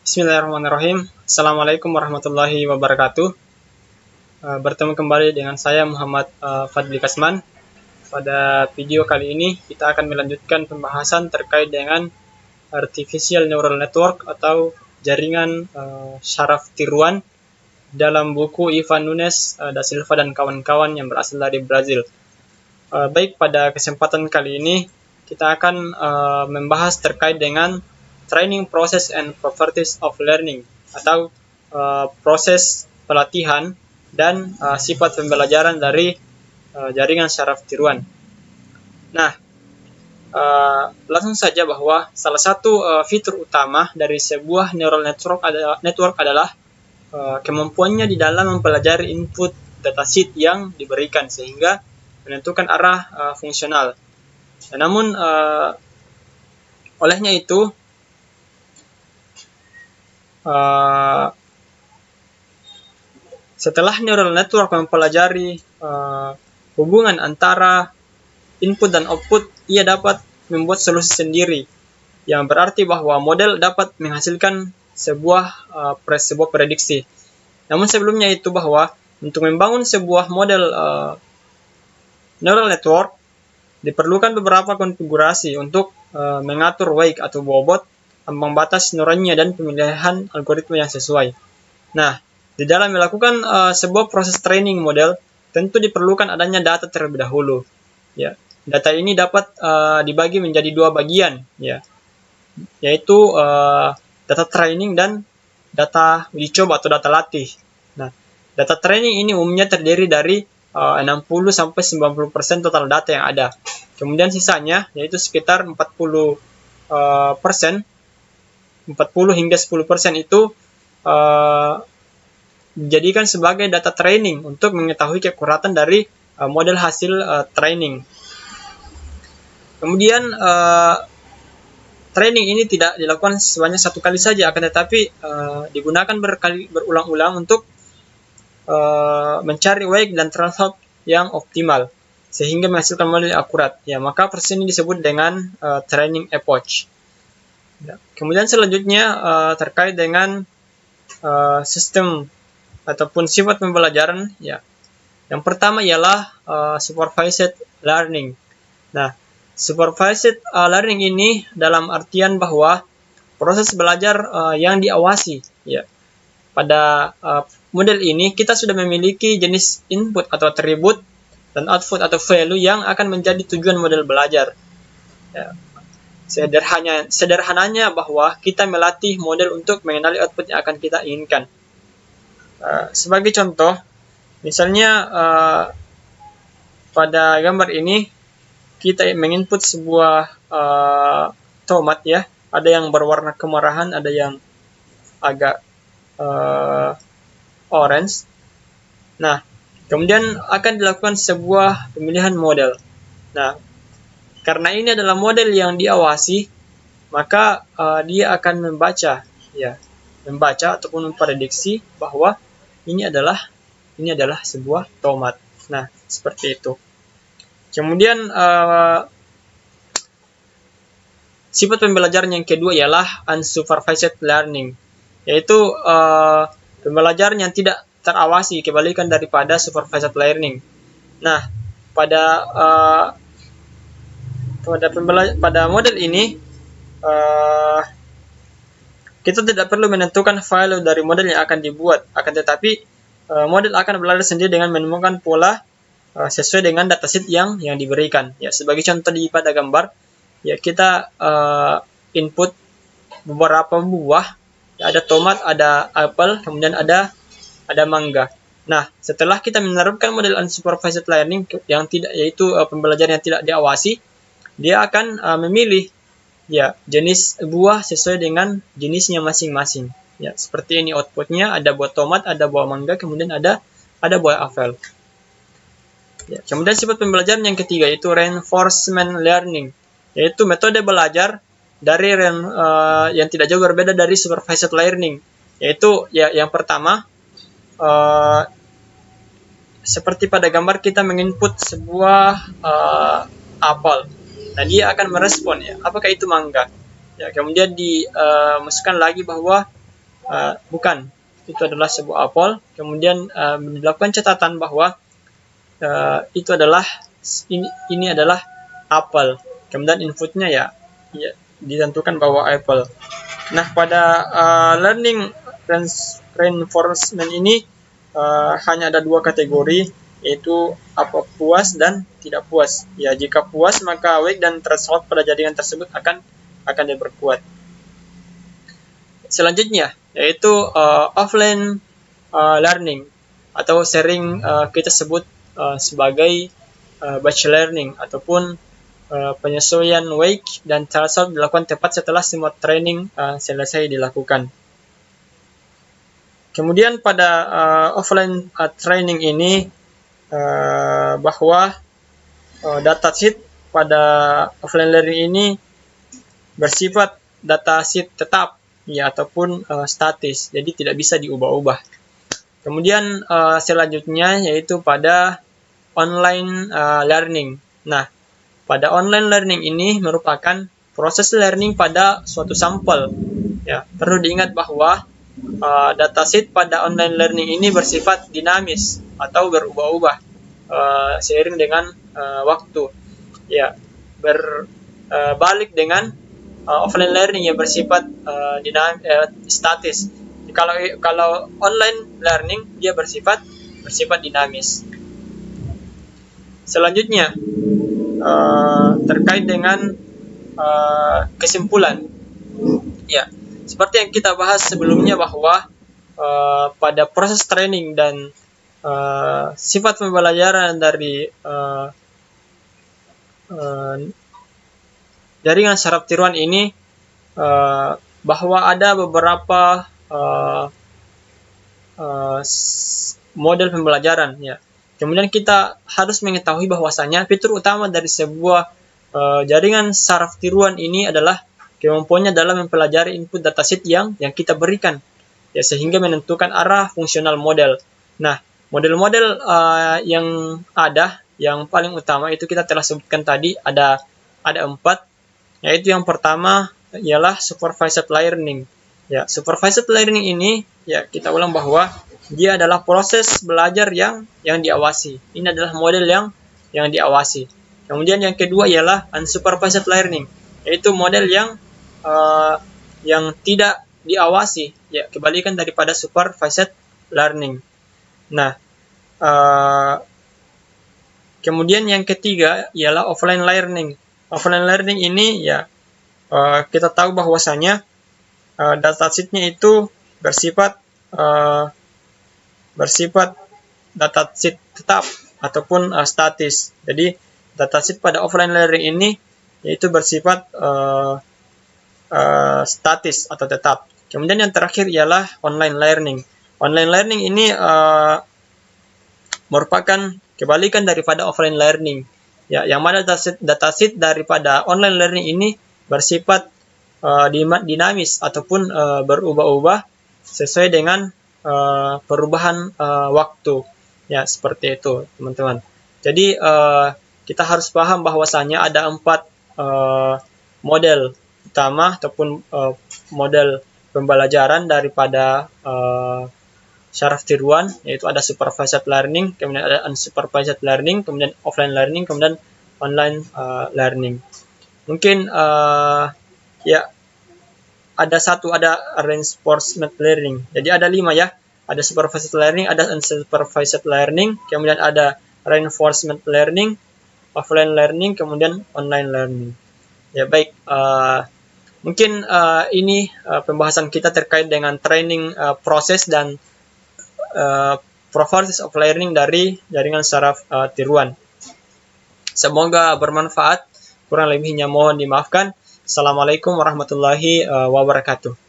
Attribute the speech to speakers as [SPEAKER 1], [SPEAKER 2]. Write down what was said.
[SPEAKER 1] Bismillahirrahmanirrahim. Assalamualaikum warahmatullahi wabarakatuh. Bertemu kembali dengan saya Muhammad Fadli Kasman. Pada video kali ini kita akan melanjutkan pembahasan terkait dengan Artificial Neural Network atau jaringan syaraf tiruan dalam buku Ivan Nunes da Silva dan kawan-kawan yang berasal dari Brazil. Baik, pada kesempatan kali ini kita akan membahas terkait dengan training process and properties of learning atau proses pelatihan dan sifat pembelajaran dari jaringan syaraf tiruan. Nah, langsung saja bahwa salah satu fitur utama dari sebuah neural network adalah kemampuannya di dalam mempelajari input datasheet yang diberikan sehingga menentukan arah fungsional. Namun olehnya itu setelah neural network mempelajari hubungan antara input dan output, ia dapat membuat solusi sendiri, yang berarti bahwa model dapat menghasilkan sebuah prediksi. Namun sebelumnya itu bahwa untuk membangun sebuah model neural network diperlukan beberapa konfigurasi untuk mengatur wake atau bobot, ambang batas neuronnya, dan pemilihan algoritma yang sesuai. Nah, di dalam melakukan sebuah proses training model, tentu diperlukan adanya data terlebih dahulu. Ya, data ini dapat dibagi menjadi dua bagian, ya, yaitu data training dan data uji coba atau data latih. Nah, data training ini umumnya terdiri dari 60-90% total data yang ada. Kemudian sisanya, yaitu sekitar 40 hingga 10% itu dijadikan sebagai data training untuk mengetahui keakuratan dari model hasil training. Kemudian training ini tidak dilakukan sebanyak satu kali saja, akan tetapi digunakan berulang-ulang untuk mencari wake dan threshold yang optimal sehingga menghasilkan model yang akurat. Ya, maka proses ini disebut dengan training approach. Kemudian selanjutnya terkait dengan sistem ataupun sifat pembelajaran, ya. Yang pertama ialah supervised learning. Nah, supervised learning ini dalam artian bahwa proses belajar yang diawasi, ya. Pada model ini kita sudah memiliki jenis input atau atribut dan output atau value yang akan menjadi tujuan model belajar. Ya. Sederhananya bahwa kita melatih model untuk mengenali output yang akan kita inginkan. Sebagai contoh, misalnya pada gambar ini kita menginput sebuah tomat, ya. Ada yang berwarna kemerahan, ada yang agak orange. Nah, kemudian akan dilakukan sebuah pemilihan model. Nah, karena ini adalah model yang diawasi, maka dia akan membaca ataupun memprediksi bahwa ini adalah sebuah tomat. Nah, seperti itu. Kemudian sifat pembelajaran yang kedua ialah unsupervised learning, yaitu pembelajaran yang tidak terawasi, kebalikan daripada supervised learning. Nah, pada model ini kita tidak perlu menentukan value dari model yang akan dibuat, akan tetapi model akan belajar sendiri dengan menemukan pola sesuai dengan dataset yang diberikan. Ya, sebagai contoh pada gambar, ya, kita input beberapa buah, ya, ada tomat, ada apel, kemudian ada mangga. Nah, setelah kita menerapkan model unsupervised learning yaitu pembelajaran yang tidak diawasi, dia akan memilih, ya, jenis buah sesuai dengan jenisnya masing-masing. Ya, seperti ini outputnya, ada buah tomat, ada buah mangga, kemudian ada buah apel. Ya, kemudian sifat pembelajaran yang ketiga yaitu reinforcement learning, yaitu metode belajar dari yang tidak jauh berbeda dari supervised learning, yaitu, ya, yang pertama seperti pada gambar kita menginput sebuah apel. Nah, dia akan merespon, ya, apakah itu mangga. Ya, kemudian dimasukkan lagi bahwa Bukan, itu adalah sebuah apel. Kemudian dilakukan catatan bahwa itu adalah ini adalah apel. Kemudian inputnya ya ditentukan bahwa apel. Nah, pada learning reinforcement ini hanya ada dua kategori, yaitu apa puas dan tidak puas. Ya, jika puas maka weight dan threshold pada jaringan tersebut akan diperkuat. Selanjutnya yaitu offline learning atau sering kita sebut sebagai batch learning ataupun penyesuaian weight dan threshold dilakukan tepat setelah semua training selesai dilakukan. Kemudian pada offline training ini bahwa datasheet pada offline learning ini bersifat datasheet tetap ya ataupun statis, jadi tidak bisa diubah-ubah. Kemudian selanjutnya yaitu pada online learning. Nah, pada online learning ini merupakan proses learning pada suatu sampel. Ya, perlu diingat bahwa datasheet pada online learning ini bersifat dinamis atau berubah-ubah seiring dengan waktu. Ya, berbalik dengan offline learning yang bersifat statis. Kalau online learning dia bersifat dinamis. Selanjutnya terkait dengan kesimpulan. Ya, seperti yang kita bahas sebelumnya bahwa pada proses training dan sifat pembelajaran dari jaringan saraf tiruan ini bahwa ada beberapa model pembelajaran ya. Kemudian kita harus mengetahui bahwasanya fitur utama dari sebuah jaringan saraf tiruan ini adalah kemampuannya dalam mempelajari input dataset yang kita berikan ya, sehingga menentukan arah fungsional model. Nah, model-model yang ada yang paling utama itu kita telah sebutkan tadi, ada 4, yaitu yang pertama ialah supervised learning. Ya, supervised learning ini ya kita ulang bahwa dia adalah proses belajar yang diawasi. Ini adalah model yang diawasi. Kemudian yang kedua ialah unsupervised learning, yaitu model yang tidak diawasi, ya kebalikan daripada supervised learning. Nah, kemudian yang ketiga ialah offline learning. Offline learning ini ya kita tahu bahwasanya datasheet-nya itu bersifat datasheet tetap ataupun statis. Jadi datasheet pada offline learning ini yaitu bersifat statis atau tetap. Kemudian yang terakhir ialah online learning. Online learning ini merupakan kebalikan daripada offline learning. Ya, yang mana datasheet daripada online learning ini bersifat dinamis ataupun berubah-ubah sesuai dengan perubahan waktu. Ya, seperti itu, teman-teman. Jadi kita harus paham bahwasanya ada 4 model utama ataupun model pembelajaran daripada saraf tiruan, yaitu ada supervised learning, kemudian ada unsupervised learning, kemudian offline learning, kemudian online learning. Mungkin ya ada reinforcement learning. Jadi ada 5 ya. Ada supervised learning, ada unsupervised learning, kemudian ada reinforcement learning, offline learning, kemudian online learning. Ya baik, mungkin ini pembahasan kita terkait dengan training proses dan process of learning dari jaringan saraf tiruan. Semoga bermanfaat. Kurang lebihnya mohon dimaafkan. Assalamualaikum warahmatullahi wabarakatuh.